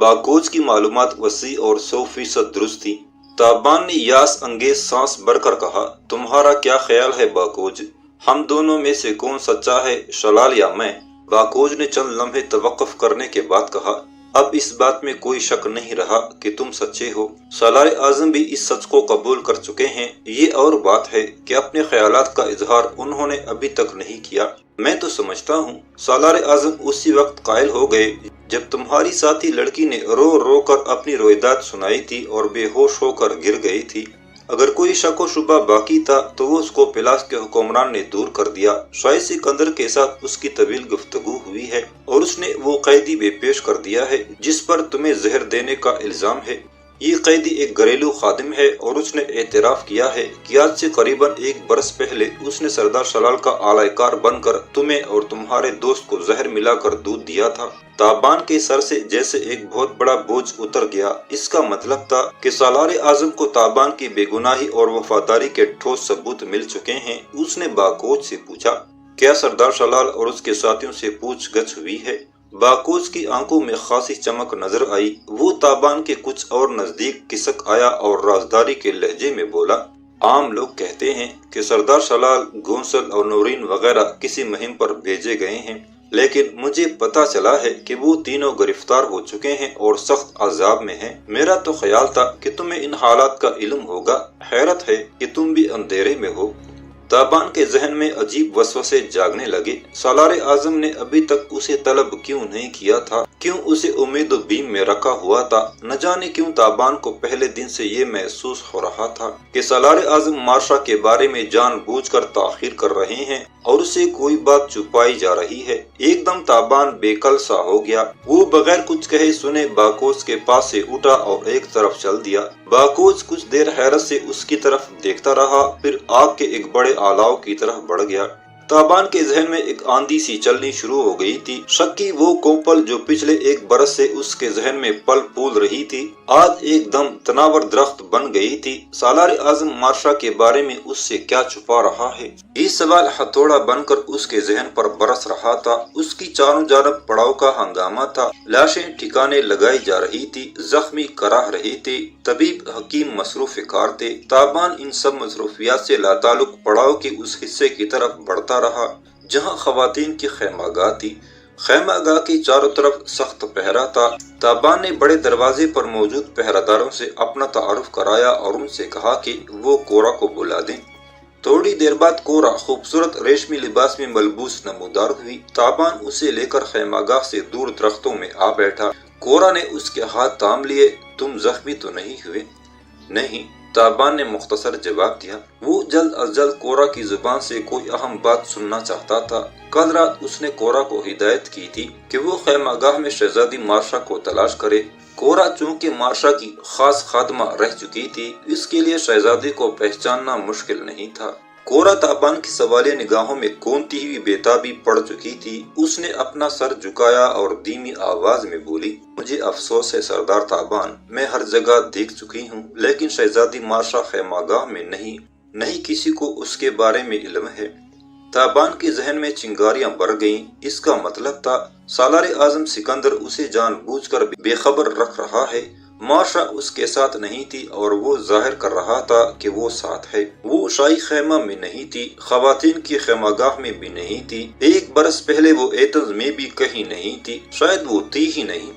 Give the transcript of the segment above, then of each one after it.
बाकोज की मालूमात वसी और 100% दुरुस्त थी। ताबान ने यास अंगेज सांस भरकर कहा, तुम्हारा क्या ख्याल है बाकोज? हम दोनों में से कौन सच्चा है, शलाल या मैं? बाकोज ने चंद लम्हे तवक्कुफ करने के बाद कहा, अब इस बात में कोई शक नहीं रहा कि तुम सच्चे हो। सालार आजम भी इस सच को कबूल कर चुके हैं। ये और बात है कि अपने ख्यालात का इजहार उन्होंने अभी तक नहीं किया। मैं तो समझता हूँ सालार आजम उसी वक्त कायल हो गए जब तुम्हारी साथी लड़की ने रो रो कर अपनी रोयदात सुनाई थी और बेहोश होकर गिर गई थी। अगर कोई शक व शुबा बाकी था तो वो उसको पिलास के हुक्मरान ने दूर कर दिया। शाह सिकंदर के साथ उसकी तवील गुफ्तगू हुई है और उसने वो कैदी बेपेश कर दिया है जिस पर तुम्हें जहर देने का इल्जाम है। ये कैदी एक घरेलू खादिम है और उसने एतराफ किया है कि आज से करीबन 1 बरस पहले उसने सरदार शलाल का आलाकार बनकर तुम्हें और तुम्हारे दोस्त को जहर मिलाकर दूध दिया था। ताबान के सर से जैसे एक बहुत बड़ा बोझ उतर गया। इसका मतलब था कि सालार आजम को ताबान की बेगुनाही और वफादारी के ठोस सबूत मिल चुके हैं। उसने बाकोज से पूछा, क्या सरदार शलाल और उसके साथियों से पूछगछ हुई है? बाकोज की आंखों में खासी चमक नजर आई। वो ताबान के कुछ और नजदीक खिसक आया और राजदारी के लहजे में बोला, आम लोग कहते हैं कि सरदार शलाल, गोंसल और नौरीन वगैरह किसी मुहिम पर भेजे गए हैं, लेकिन मुझे पता चला है कि वो तीनों गिरफ्तार हो चुके हैं और सख्त अजाब में हैं। मेरा तो ख्याल था कि तुम्हें इन हालात का इल्म होगा। हैरत है कि तुम भी अंधेरे में हो। ताबान के जहन में अजीब वसवसे जागने लगे। सालार आजम ने अभी तक उसे तलब क्यों नहीं किया था? क्यों उसे उम्मीद बीम में रखा हुआ था? न जाने क्यों ताबान को पहले दिन से ये महसूस हो रहा था कि सालार आजम मार्शा के बारे में जानबूझकर ताखीर कर रहे हैं और उसे कोई बात छुपाई जा रही है। एकदम ताबान बेकल सा हो गया। वो बगैर कुछ कहे सुने बाकोज के पास से उठा और एक तरफ चल दिया। बाकोज कुछ देर हैरत से उसकी तरफ देखता रहा, फिर आग के एक बड़े आलाव की तरफ बढ़ गया। ताबान के जहन में एक आंधी सी चलनी शुरू हो गई थी। शक की वो कोपल जो पिछले 1 बरस से उसके जहन में पल फूल रही थी, आज एकदम तनावर दरख्त बन गई थी। सालार आजम मार्शा के बारे में उससे क्या छुपा रहा है? ये सवाल हथौड़ा बनकर उसके जहन पर बरस रहा था। उसकी चारों जानब पड़ाव का हंगामा था। लाशें ठिकाने लगाई जा रही थी, जख्मी कराह रहे थे, तबीब हकीम मसरूफ कार थे। ताबान इन सब मसरूफियात से लाताल्लुक पड़ाव के उस हिस्से की तरफ बढ़ता रहा जहां खवातीन की खैमागाह थी। खैमागाह की चारों तरफ सख्त पहरा था। ताबान ने बड़े दरवाजे पर मौजूद पहरादारों से अपना तारुफ कराया और उनसे कहा कि वो कोरा को बुला दें। थोड़ी देर बाद कोरा खूबसूरत रेशमी लिबास में मलबूस नमूदार हुई। ताबान उसे लेकर खैमागाह से दूर दरख्तों में आ बैठा। कोरा ने उसके हाथ थाम लिए। तुम जख्मी तो नहीं हुए? नहीं, ताबान ने मुख्तसर जवाब दिया। वो जल्द अज जल्द कोरा की जुबान से कोई अहम बात सुनना चाहता था। कल रात उसने कोरा को हिदायत की थी कि वो खैमागाह में शहजादी मार्शा को तलाश करे। कोरा चूंकि मार्शा की खास खादमा रह चुकी थी, इसके लिए शहजादी को पहचानना मुश्किल नहीं था। कोरा ताबान की सवालिया निगाहों में कौंती हुई बेताबी पड़ चुकी थी। उसने अपना सर झुकाया और धीमी आवाज में बोली, मुझे अफसोस है सरदार ताबान, मैं हर जगह देख चुकी हूँ, लेकिन शहजादी मार्शा खैमागाह में नहीं किसी को उसके बारे में इल्म है। ताबान के जहन में चिंगारियां भर गईं। इसका मतलब था सालार आजम सिकंदर उसे जानबूझकर बेखबर रख रहा है। मार्शा उसके साथ नहीं थी और वो जाहिर कर रहा था कि वो साथ है। वो शाही खैमा में नहीं थी, खवातीन की खैमागाह में भी नहीं थी। 1 बरस पहले वो एतज में भी कहीं नहीं थी। शायद वो थी ही नहीं।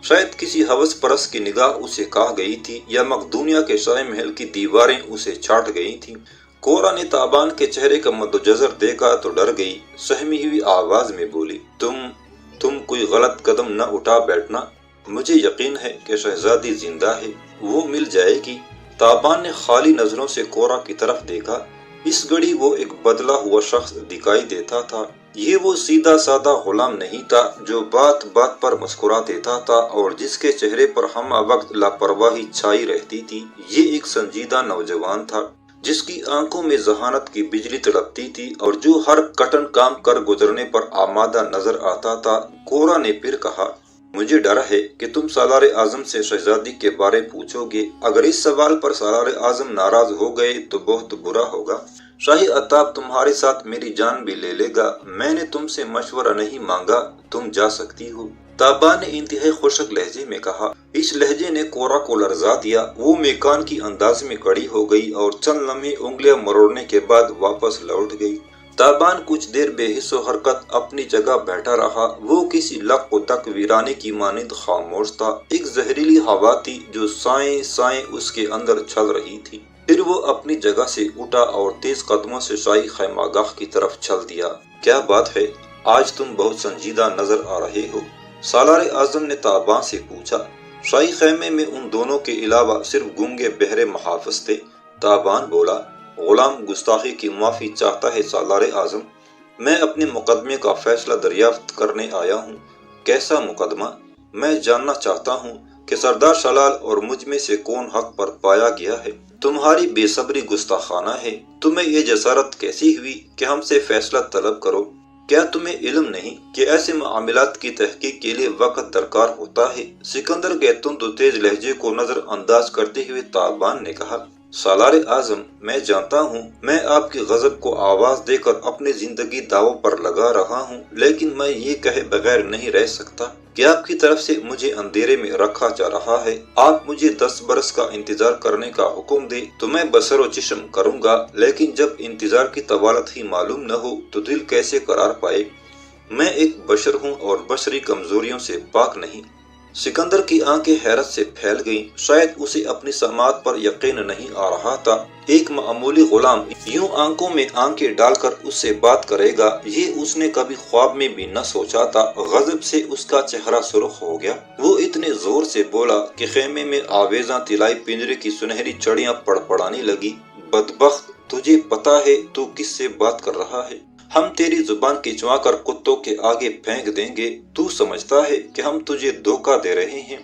शायद किसी हवस परस की निगाह उसे काह गई थी या मकदूनिया के शाही महल की दीवारें उसे चाट गई थी। कोरा ने ताबान के चेहरे का मद्देनजर देखा तो डर गई। सहमी हुई आवाज में बोली, तुम कोई गलत कदम न उठा बैठना। मुझे यकीन है कि शहजादी जिंदा है, वो मिल जाएगी। ताबान ने खाली नजरों से कोरा की तरफ देखा। इस घड़ी वो एक बदला हुआ शख्स दिखाई देता था। ये वो सीधा साधा गुलाम नहीं था जो बात बात पर मुस्कुरा देता था और जिसके चेहरे पर हम वक्त लापरवाही छाई रहती थी। ये एक संजीदा नौजवान था जिसकी आंखों में जहानत की बिजली तड़पती थी और जो हर कठिन काम कर गुजरने पर आमादा नजर आता था। कोरा ने फिर कहा, मुझे डर है कि तुम सालार आजम से शहजादी के बारे पूछोगे। अगर इस सवाल पर सालार आजम नाराज हो गए तो बहुत बुरा होगा। शाही अताब तुम्हारे साथ मेरी जान भी ले लेगा। मैंने तुमसे मशवरा नहीं मांगा, तुम जा सकती हो। ताबान ने इंतहाई खुशक लहजे में कहा। इस लहजे ने कोरा को लर्जा दिया। वो मेकान की अंदाज में खड़ी हो गई और चंद लम्हे उंगलियां मरोड़ने के बाद वापस लौट गई। ताबान कुछ देर बेहिस्सो हरकत अपनी जगह बैठा रहा। वो किसी लक तक वीराने की मानिंद खामोश था। एक जहरीली हवा थी जो साएं साएं उसके अंदर चल रही थी। फिर वो अपनी जगह से उठा और तेज कदमों से शाही खैमागाह की तरफ चल दिया। क्या बात है, आज तुम बहुत संजीदा नजर आ रहे हो, सालार आजम ने ताबान से पूछा। शाही खैमे में उन दोनों के अलावा सिर्फ गूंगे बहरे मुहाफिज थे। ताबान बोला, गुलाम गुस्ताखी की माफी चाहता है सालार आजम, मैं अपने मुकदमे का फैसला दरियाफ्त करने आया हूँ। कैसा मुकदमा? मैं जानना चाहता हूँ कि सरदार शलाल और मुझ में से कौन हक पर पाया गया है। तुम्हारी बेसब्री गुस्ताखाना है। तुम्हें ये जसारत कैसी हुई कि हमसे फैसला तलब करो? क्या तुम्हें इल्म नहीं कि ऐसे मामलात की तहकीक के लिए वक्त दरकार होता है? सिकंदर के तुंद तेज लहजे को नजर अंदाज करते हुए ताबान ने कहा, सालार आजम, मैं जानता हूँ मैं आपके गजब को आवाज देकर अपनी जिंदगी दावों पर लगा रहा हूँ, लेकिन मैं ये कहे बगैर नहीं रह सकता कि आपकी तरफ से मुझे अंधेरे में रखा जा रहा है। आप मुझे 10 बरस का इंतजार करने का हुक्म दे तो मैं बसरो जिस्म करूँगा, लेकिन जब इंतजार की तवालत ही मालूम न हो तो दिल कैसे करार पाए? मैं एक बशर हूँ और बशरी कमजोरियों से पाक नहीं। सिकंदर की आंखें हैरत से फैल गईं। शायद उसे अपनी समात पर यकीन नहीं आ रहा था। एक मामूली गुलाम यूं आंखों में आंखें डालकर उससे बात करेगा, ये उसने कभी ख्वाब में भी न सोचा था। गजब से उसका चेहरा सुर्ख हो गया। वो इतने जोर से बोला कि खेमे में आवेजा तिलाई पिंजरे की सुनहरी चड़ियां पड़पड़ाने लगी। बदबख्त, तुझे पता है तू किससे बात कर रहा है? हम तेरी जुबान खिंचवा कर कुत्तों के आगे फेंक देंगे। तू समझता है कि हम तुझे धोखा दे रहे हैं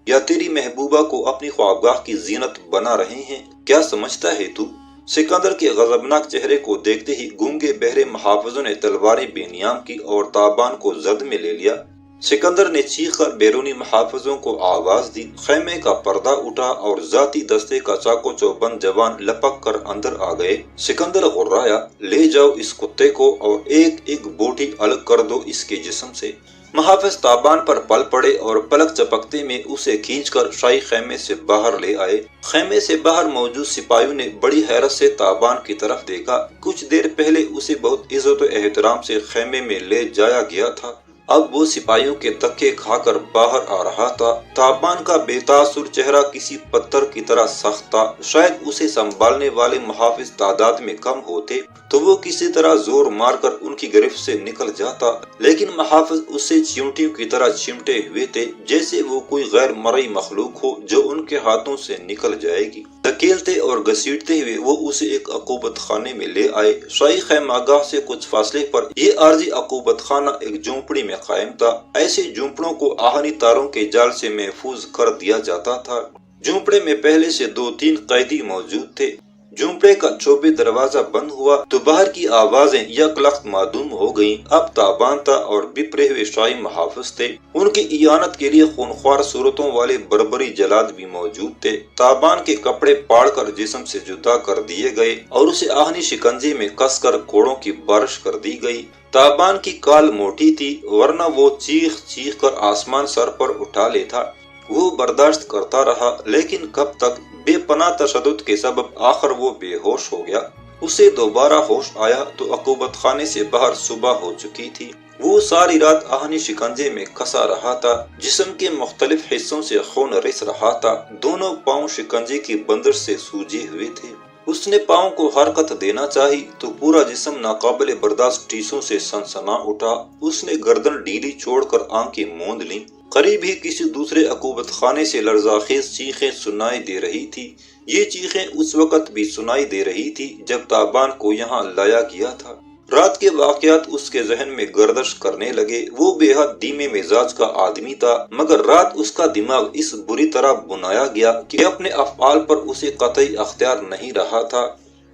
या तेरी महबूबा को अपनी ख्वाबगाह की जीनत बना रहे हैं? क्या समझता है तू? सिकंदर के गजबनाक चेहरे को देखते ही गूंगे बहरे मुहाफिजों ने तलवारें बेनियाम की और ताबान को जद में ले लिया। सिकंदर ने चीख कर बैरूनी मुहाफिजों को आवाज दी। खेमे का पर्दा उठा और जाती दस्ते का चाको चौबंद जवान लपक कर अंदर आ गए। सिकंदर गुर्राया, ले जाओ इस कुत्ते को और एक एक बोटी अलग कर दो इसके जिस्म से। मुहाफिज ताबान पर पल पड़े और पलक चपकते में उसे खींचकर शाही खेमे से बाहर ले आए। खेमे से बाहर मौजूद सिपाहियों ने बड़ी हैरत से ताबान की तरफ देखा। कुछ देर पहले उसे बहुत इज्जत और एहतराम से खेमे में ले जाया गया था, अब वो सिपाहियों के धक्के खाकर बाहर आ रहा था। ताबान का बेतासुर चेहरा किसी पत्थर की तरह सख्त था। शायद उसे संभालने वाले मुहाफिज तादाद में कम होते तो वो किसी तरह जोर मारकर उनकी गिरफ्त से निकल जाता, लेकिन मुहाफिज उससे चींटियों की तरह चिमटे हुए थे, जैसे वो कोई गैर मरई मखलूक हो जो उनके हाथों से निकल जाएगी। धकेलते और घसीटते हुए वो उसे एक अकूबत खाने में ले आए। शाही खैमागाह से कुछ फासले पर ये आर्जी अकूबत खाना एक झोंपड़ी में कायम था। ऐसे झोंपड़ों को आहनी तारों के जाल से महफूज कर दिया जाता था। झोंपड़े में पहले से 2-3 कैदी मौजूद थे। झोंपड़े का चौबे दरवाजा बंद हुआ तो बाहर की आवाजें यकलख्त मादूम हो गईं। अब ताबान था और बिपरे हुए शाही मुहाफिज थे। उनकी इयानत के लिए खूनख्वार सूरतों वाले बर्बरी जलाद भी मौजूद थे। ताबान के कपड़े पाड़कर जिस्म से जुदा कर दिए गए और उसे आहनी शिकंजे में कसकर कोड़ों की बारिश कर दी गई। ताबान की काल मोटी थी, वरना वो चीख चीख कर आसमान सर पर उठा लेता। वो बर्दाश्त करता रहा, लेकिन कब तक? बेपनाह तशद्दुद के सबब आखिर वो बेहोश हो गया। उसे दोबारा होश आया तो अकूबत खाने से बाहर सुबह हो चुकी थी। वो सारी रात आहनी शिकंजे में कसा रहा था। जिस्म के मुख्तलिफ हिस्सों से खून रिस रहा था। दोनों पाँव शिकंजे की बंदिश से सूजे हुए थे। उसने पाँव को हरकत देना चाही तो पूरा जिस्म नाकाबिले बर्दाश्त टीसों से सनसना उठा। उसने गर्दन ढीली छोड़कर आंखें मूंद लीं। करीब ही किसी दूसरे अकूबत खाने से लर्जाखेज चीखें सुनाई दे रही थी। ये चीखें उस वक्त भी सुनाई दे रही थी जब ताबान को यहाँ लाया गया था। रात के वाकयात उसके जहन में गर्दश करने लगे। वो बेहद धीमे मिजाज का आदमी था, मगर रात उसका दिमाग इस बुरी तरह बुनाया गया कि अपने अफ़आल पर उसे कतई अख्तियार नहीं रहा था।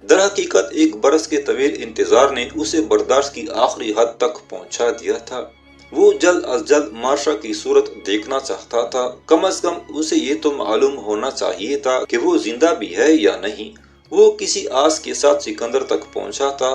दरहकीकत 1 बरस के तवील इंतजार ने उसे बर्दाश्त की आखिरी हद तक पहुँचा दिया था। वो जल्द अज जल्द माशा की सूरत देखना चाहता था। कम अज कम उसे ये तो मालूम होना चाहिए था कि वो जिंदा भी है या नहीं। वो किसी आस के साथ सिकंदर तक पहुंचा था।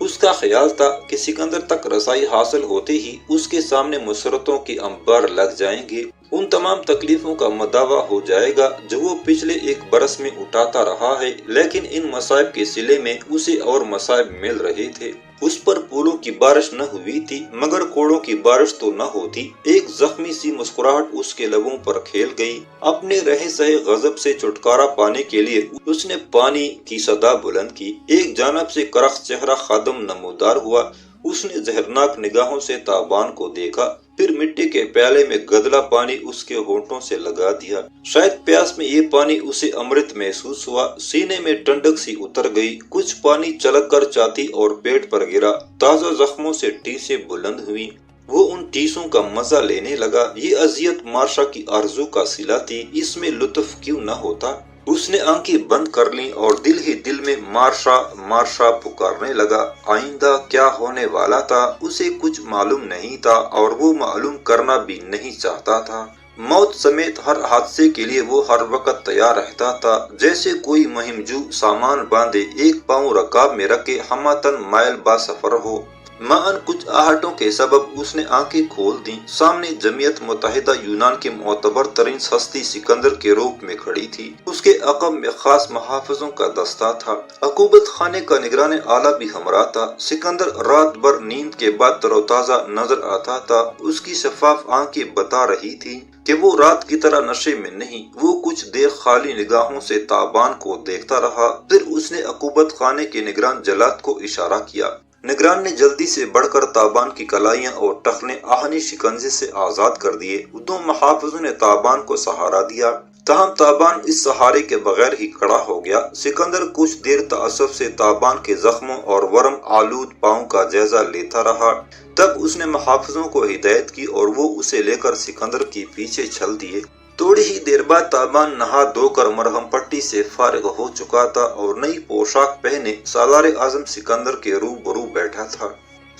اس کا خیال تھا کہ سکندر تک رسائی حاصل ہوتے ہی اس کے سامنے مسرتوں کی انبار لگ جائیں گے، ان تمام تکلیفوں کا مداوع ہو جائے گا جو وہ پچھلے 1 برس میں اٹھاتا رہا ہے، لیکن ان مصائب کے صلے میں اسے اور مصائب مل رہے تھے۔ اس پر پھولوں کی بارش نہ ہوئی تھی مگر کوڑوں کی بارش تو نہ ہوتی۔ ایک زخمی سی مسکراہٹ اس کے لبوں پر کھیل گئی۔ اپنے رہے سہے غضب سے چھٹکارا پانے کے لیے اس نے پانی کی صدا بلند کی۔ ایک جانب سے کرخ چہرہ خادم نمودار ہوا۔ اس نے زہرناک نگاہوں سے تابان کو دیکھا، پھر مٹی کے پیالے میں گدلا پانی اس کے ہونٹوں سے لگا دیا۔ شاید پیاس میں یہ پانی اسے امرت محسوس ہوا، سینے میں ٹھنڈک سی اتر گئی۔ کچھ پانی چلک کر چھاتی اور پیٹ پر گرا، تازہ زخموں سے ٹیسیں بلند ہوئیں۔ وہ ان ٹیسوں کا مزہ لینے لگا۔ یہ اذیت مارشا کی آرزو کا صلہ تھی، اس میں لطف کیوں نہ ہوتا؟ اس نے آنکھیں بند کر لیں اور دل ہی دل میں مارشا مارشا پکارنے لگا۔ آئندہ کیا ہونے والا تھا اسے کچھ معلوم نہیں تھا اور وہ معلوم کرنا بھی نہیں چاہتا تھا۔ موت سمیت ہر حادثے کے لیے وہ ہر وقت تیار رہتا تھا، جیسے کوئی مہم جو سامان باندھے، ایک پاؤں رکاب میں رکھے، ہمہ مائل با سفر ہو۔ معاً کچھ آہٹوں کے سبب اس نے آنکھیں کھول دیں۔ سامنے جمعیت متحدہ یونان کی معتبر ترین ہستی سکندر کے روپ میں کھڑی تھی۔ اس کے عقب میں خاص محافظوں کا دستہ تھا۔ عقوبت خانے کا نگران اعلیٰ بھی ہمراہ تھا۔ سکندر رات بھر نیند کے بعد تر و تازہ نظر آتا تھا۔ اس کی شفاف آنکھیں بتا رہی تھی کہ وہ رات کی طرح نشے میں نہیں۔ وہ کچھ دیر خالی نگاہوں سے تابان کو دیکھتا رہا، پھر اس نے عقوبت خانے کے نگران جلاد کو اشارہ کیا۔ نگران نے جلدی سے بڑھ کر تابان کی کلائیاں اور ٹخنے آہنی شکنجے سے آزاد کر دیے۔ 2 محافظوں نے تابان کو سہارا دیا، تاہم تابان اس سہارے کے بغیر ہی کھڑا ہو گیا۔ سکندر کچھ دیر تعصب سے تابان کے زخموں اور ورم آلود پاؤں کا جائزہ لیتا رہا، تب اس نے محافظوں کو ہدایت کی اور وہ اسے لے کر سکندر کے پیچھے چل دیے۔ تھوڑی ہی دیر بعد تابان نہا دھو کر مرہم پٹی سے فارغ ہو چکا تھا اور نئی پوشاک پہنے سالار اعظم سکندر کے روبرو بیٹھا تھا۔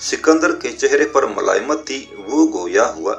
سکندر کے چہرے پر ملائمت تھی۔ وہ گویا ہوا،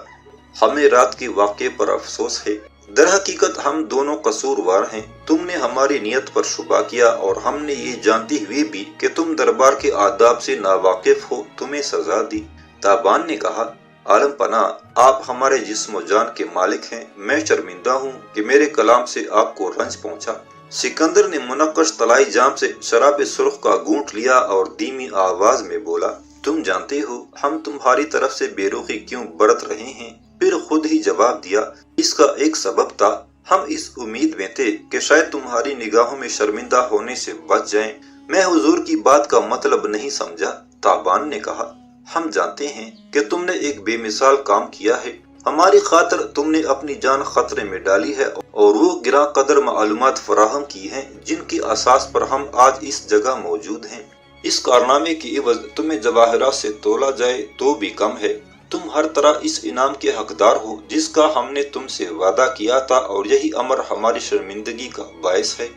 ہمیں رات کے واقعے پر افسوس ہے۔ در حقیقت ہم دونوں قصوروار ہیں۔ تم نے ہماری نیت پر شبہ کیا اور ہم نے یہ جانتے ہوئے بھی کہ تم دربار کے آداب سے ناواقف ہو تمہیں سزا دی۔ تابان نے کہا، عالم پناہ، آپ ہمارے جسم و جان کے مالک ہیں، میں شرمندہ ہوں کہ میرے کلام سے آپ کو رنج پہنچا۔ سکندر نے منقش طلائی جام سے شراب سرخ کا گھونٹ لیا اور دھیمی آواز میں بولا، تم جانتے ہو ہم تمہاری طرف سے بے رخی کیوں برت رہے ہیں؟ پھر خود ہی جواب دیا، اس کا ایک سبب تھا، ہم اس امید میں تھے کہ شاید تمہاری نگاہوں میں شرمندہ ہونے سے بچ جائیں۔ میں حضور کی بات کا مطلب نہیں سمجھا۔ تابان نے کہا، ہم جانتے ہیں کہ تم نے ایک بے مثال کام کیا ہے، ہماری خاطر تم نے اپنی جان خطرے میں ڈالی ہے اور وہ گراں قدر معلومات فراہم کی ہیں جن کی اساس پر ہم آج اس جگہ موجود ہیں۔ اس کارنامے کی عوض تمہیں جواہرات سے تولا جائے تو بھی کم ہے۔ تم ہر طرح اس انعام کے حقدار ہو جس کا ہم نے تم سے وعدہ کیا تھا اور یہی امر ہماری شرمندگی کا باعث ہے۔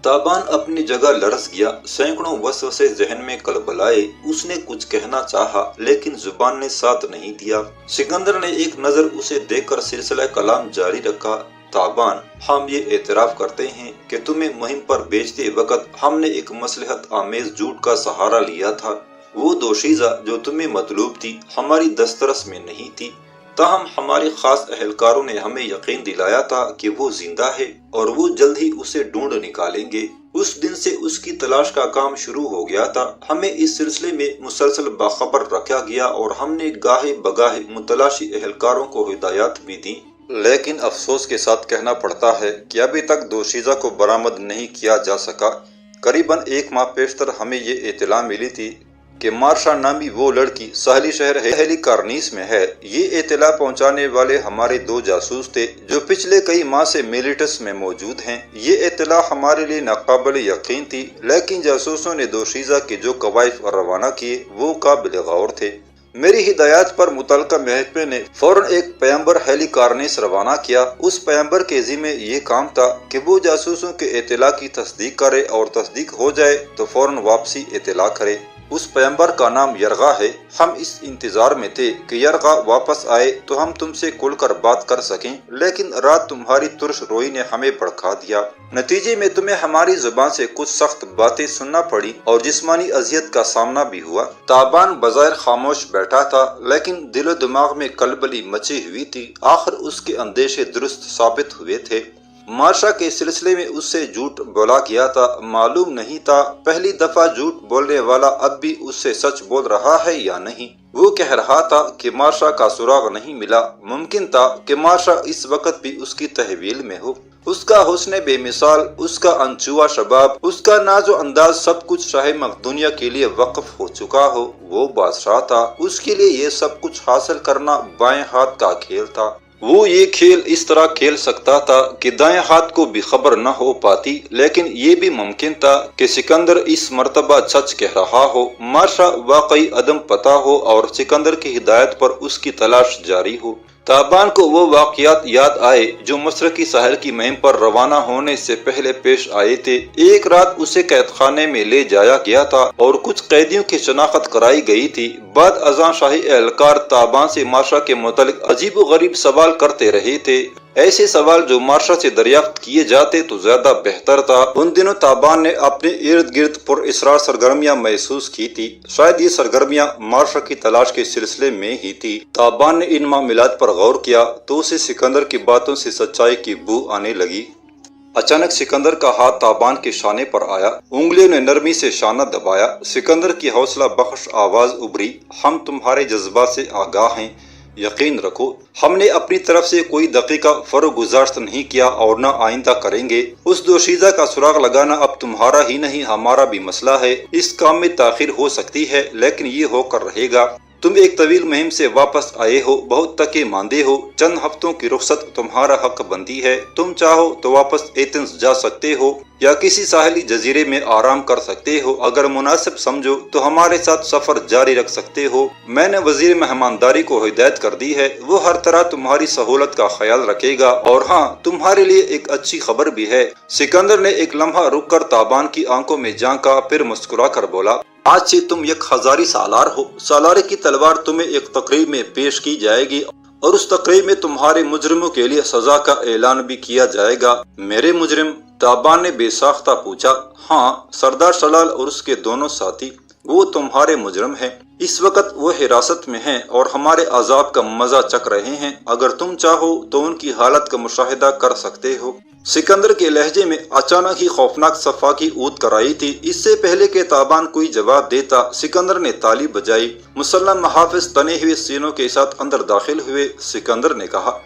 تابان اپنی جگہ لرز گیا، سینکڑوں وسوسے ذہن میں کلبلائے۔ اس نے کچھ کہنا چاہا لیکن زبان نے ساتھ نہیں دیا۔ سکندر نے ایک نظر اسے دیکھ کر سلسلہ کلام جاری رکھا، تابان، ہم یہ اعتراف کرتے ہیں کہ تمہیں مہم پر بھیجتے وقت ہم نے ایک مصلحت آمیز جھوٹ کا سہارا لیا تھا۔ وہ دوشیزہ جو تمہیں مطلوب تھی ہماری دسترس میں نہیں تھی، تاہم ہمارے خاص اہلکاروں نے ہمیں یقین دلایا تھا کہ وہ زندہ ہے اور وہ جلد ہی اسے ڈھونڈ نکالیں گے۔ اس دن سے اس کی تلاش کا کام شروع ہو گیا تھا۔ ہمیں اس سلسلے میں مسلسل باخبر رکھا گیا اور ہم نے گاہے بگاہے متلاشی اہلکاروں کو ہدایات بھی دیں، لیکن افسوس کے ساتھ کہنا پڑتا ہے کہ ابھی تک دوشیزہ کو برآمد نہیں کیا جا سکا۔ قریباً 1 ماہ پیشتر ہمیں یہ اطلاع ملی تھی کہ مارشا نامی وہ لڑکی ساحلی شہر ہیلی کارنیس میں ہے۔ یہ اطلاع پہنچانے والے ہمارے 2 جاسوس تھے جو پچھلے کئی ماہ سے میلیٹس میں موجود ہیں۔ یہ اطلاع ہمارے لیے ناقابل یقین تھی، لیکن جاسوسوں نے دوشیزہ کے جو کوائف روانہ کیے وہ قابل غور تھے۔ میری ہدایات پر متعلقہ محکمے نے فوراً ایک پیمبر ہیلی کارنیس روانہ کیا۔ اس پیمبر کے ذمہ یہ کام تھا کہ وہ جاسوسوں کے اطلاع کی تصدیق کرے اور تصدیق ہو جائے تو فوراً واپسی اطلاع کرے۔ اس پیغمبر کا نام یرغا ہے۔ ہم اس انتظار میں تھے کہ یرغا واپس آئے تو ہم تم سے کھل کر بات کر سکیں، لیکن رات تمہاری ترش روئی نے ہمیں بھڑکا دیا۔ نتیجے میں تمہیں ہماری زبان سے کچھ سخت باتیں سننا پڑی اور جسمانی اذیت کا سامنا بھی ہوا۔ تابان بظاہر خاموش بیٹھا تھا، لیکن دل و دماغ میں کلبلی مچی ہوئی تھی۔ آخر اس کے اندیشے درست ثابت ہوئے تھے۔ مارشا کے سلسلے میں اس سے جھوٹ بولا گیا تھا، معلوم نہیں تھا پہلی دفعہ جھوٹ بولنے والا اب بھی اس سے سچ بول رہا ہے یا نہیں۔ وہ کہہ رہا تھا کہ مارشا کا سراغ نہیں ملا، ممکن تھا کہ مارشا اس وقت بھی اس کی تحویل میں ہو۔ اس کا حسن بے مثال، اس کا انچوا شباب، اس کا ناز و انداز، سب کچھ شاہ مقدونیہ کے لیے وقف ہو چکا ہو۔ وہ بادشاہ تھا، اس کے لیے یہ سب کچھ حاصل کرنا بائیں ہاتھ کا کھیل تھا۔ وہ یہ کھیل اس طرح کھیل سکتا تھا کہ دائیں ہاتھ کو بھی خبر نہ ہو پاتی، لیکن یہ بھی ممکن تھا کہ سکندر اس مرتبہ سچ کہہ رہا ہو، مارشا واقعی عدم پتہ ہو اور سکندر کی ہدایت پر اس کی تلاش جاری ہو۔ تابان کو وہ واقعات یاد آئے جو مشرقی ساحل کی مہم پر روانہ ہونے سے پہلے پیش آئے تھے۔ ایک رات اسے قید خانے میں لے جایا گیا تھا اور کچھ قیدیوں کی شناخت کرائی گئی تھی۔ بعد ازاں شاہی اہلکار تابان سے مارشا کے متعلق عجیب و غریب سوال کرتے رہے تھے۔ ایسے سوال جو مارشا سے دریافت کیے جاتے تو زیادہ بہتر تھا۔ ان دنوں تابان نے اپنے ارد گرد پر اسرار سرگرمیاں محسوس کی تھی، شاید یہ سرگرمیاں مارشا کی تلاش کے سلسلے میں ہی تھی۔ تابان نے ان معاملات پر غور کیا تو اسے سکندر کی باتوں سے سچائی کی بو آنے لگی۔ اچانک سکندر کا ہاتھ تابان کے شانے پر آیا، انگلیوں نے نرمی سے شانہ دبایا۔ سکندر کی حوصلہ بخش آواز ابھری، ہم تمہارے جذبات سے آگاہ ہیں، یقین رکھو ہم نے اپنی طرف سے کوئی دقیقہ فروغ گزاشت نہیں کیا اور نہ آئندہ کریں گے۔ اس دوشیزہ کا سراغ لگانا اب تمہارا ہی نہیں ہمارا بھی مسئلہ ہے۔ اس کام میں تاخیر ہو سکتی ہے لیکن یہ ہو کر رہے گا۔ تم ایک طویل مہم سے واپس آئے ہو، بہت تکے ماندے ہو، چند ہفتوں کی رخصت تمہارا حق بندی ہے۔ تم چاہو تو واپس ایتھنز جا سکتے ہو یا کسی ساحلی جزیرے میں آرام کر سکتے ہو، اگر مناسب سمجھو تو ہمارے ساتھ سفر جاری رکھ سکتے ہو۔ میں نے وزیر مہمانداری کو ہدایت کر دی ہے، وہ ہر طرح تمہاری سہولت کا خیال رکھے گا۔ اور ہاں، تمہارے لیے ایک اچھی خبر بھی ہے۔ سکندر نے ایک لمحہ رک کر تابان کی آنکھوں میں جھانکا، پھر مسکرا کر بولا، آج سے تم ایک ہزاری سالار ہو۔ سالارے کی تلوار تمہیں ایک تقریب میں پیش کی جائے گی اور اس تقریب میں تمہارے مجرموں کے لیے سزا کا اعلان بھی کیا جائے گا۔ میرے مجرم؟ تابان نے بے ساختہ پوچھا۔ ہاں، سردار شلال اور اس کے دونوں ساتھی، وہ تمہارے مجرم ہیں۔ اس وقت وہ حراست میں ہیں اور ہمارے عذاب کا مزہ چکھ رہے ہیں۔ اگر تم چاہو تو ان کی حالت کا مشاہدہ کر سکتے ہو۔ سکندر کے لہجے میں اچانک ہی خوفناک صفا کی اود کرائی تھی۔ اس سے پہلے کہ تابان کوئی جواب دیتا، سکندر نے تالی بجائی۔ مسلح محافظ تنے ہوئے سینوں کے ساتھ اندر داخل ہوئے۔ سکندر نے کہا،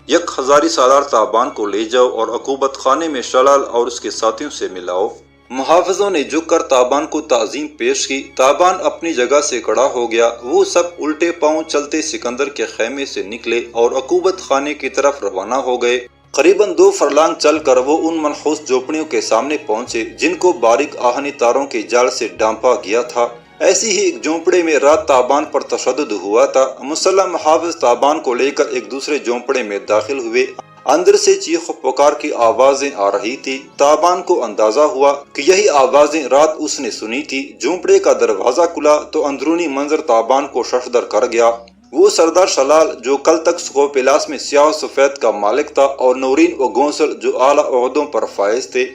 یک ہزاری سالار تابان کو لے جاؤ اور عقوبت خانے میں شلال اور اس کے ساتھیوں سے ملاؤ۔ محافظوں نے جھک کر تابان کو تعظیم پیش کی۔ تابان اپنی جگہ سے کھڑا ہو گیا۔ وہ سب الٹے پاؤں چلتے سکندر کے خیمے سے نکلے اور عقوبت خانے کی طرف روانہ ہو گئے۔ قریباً 2 فرلانگ چل کر وہ ان منحوس جھونپڑیوں کے سامنے پہنچے جن کو باریک آہنی تاروں کے جال سے ڈھانپا گیا تھا۔ ایسی ہی ایک جھونپڑے میں رات تابان پر تشدد ہوا تھا۔ مسلح محافظ تابان کو لے کر ایک دوسرے جھونپڑے میں داخل ہوئے۔ اندر سے چیخ و پکار کی آوازیں آ رہی تھی۔ تابان کو اندازہ ہوا کہ یہی آوازیں رات اس نے سنی تھی۔ جھونپڑے کا دروازہ کھلا تو اندرونی منظر تابان کو ششدر کر گیا۔ وہ سردار شلال جو کل تک سکوپیلاس میں سیاہ و سفید کا مالک تھا اور نورین و گونسل جو اعلیٰ عہدوں پر فائز تھے،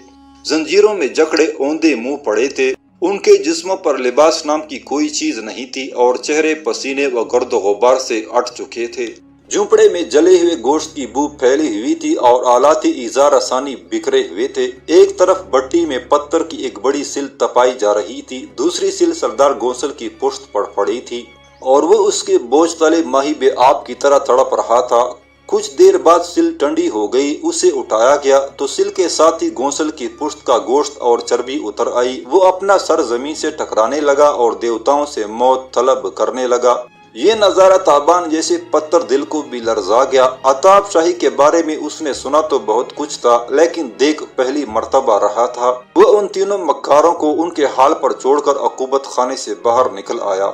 زنجیروں میں جکڑے اوندے منہ پڑے تھے۔ ان کے جسموں پر لباس نام کی کوئی چیز نہیں تھی اور چہرے پسینے و گرد و غبار سے اٹ چکے تھے۔ جھونپڑے میں جلے ہوئے گوشت کی بو پھیلی ہوئی تھی اور آلات ایزار رسانی بکھرے ہوئے تھے۔ ایک طرف بٹی میں پتھر کی ایک بڑی سل تپائی جا رہی تھی، دوسری سل سردار گونسل کی پشت پر پڑی تھی اور وہ اس کے بوجھ تلے ماہی بے آب کی طرح تڑپ رہا تھا۔ کچھ دیر بعد سل ٹھنڈی ہو گئی، اسے اٹھایا گیا تو سل کے ساتھ ہی گونسل کی پشت کا گوشت اور چربی اتر آئی۔ وہ اپنا سر زمین سے ٹکرانے لگا اور دیوتاؤں سے موت طلب کرنے لگا۔ یہ نظارہ تابان جیسے پتھر دل کو بھی لرزا گیا۔ عطاب شاہی کے بارے میں اس نے سنا تو بہت کچھ تھا، لیکن دیکھ پہلی مرتبہ رہا تھا۔ وہ ان تینوں مکاروں کو ان کے حال پر چھوڑ کر عقوبت خانے سے باہر نکل آیا۔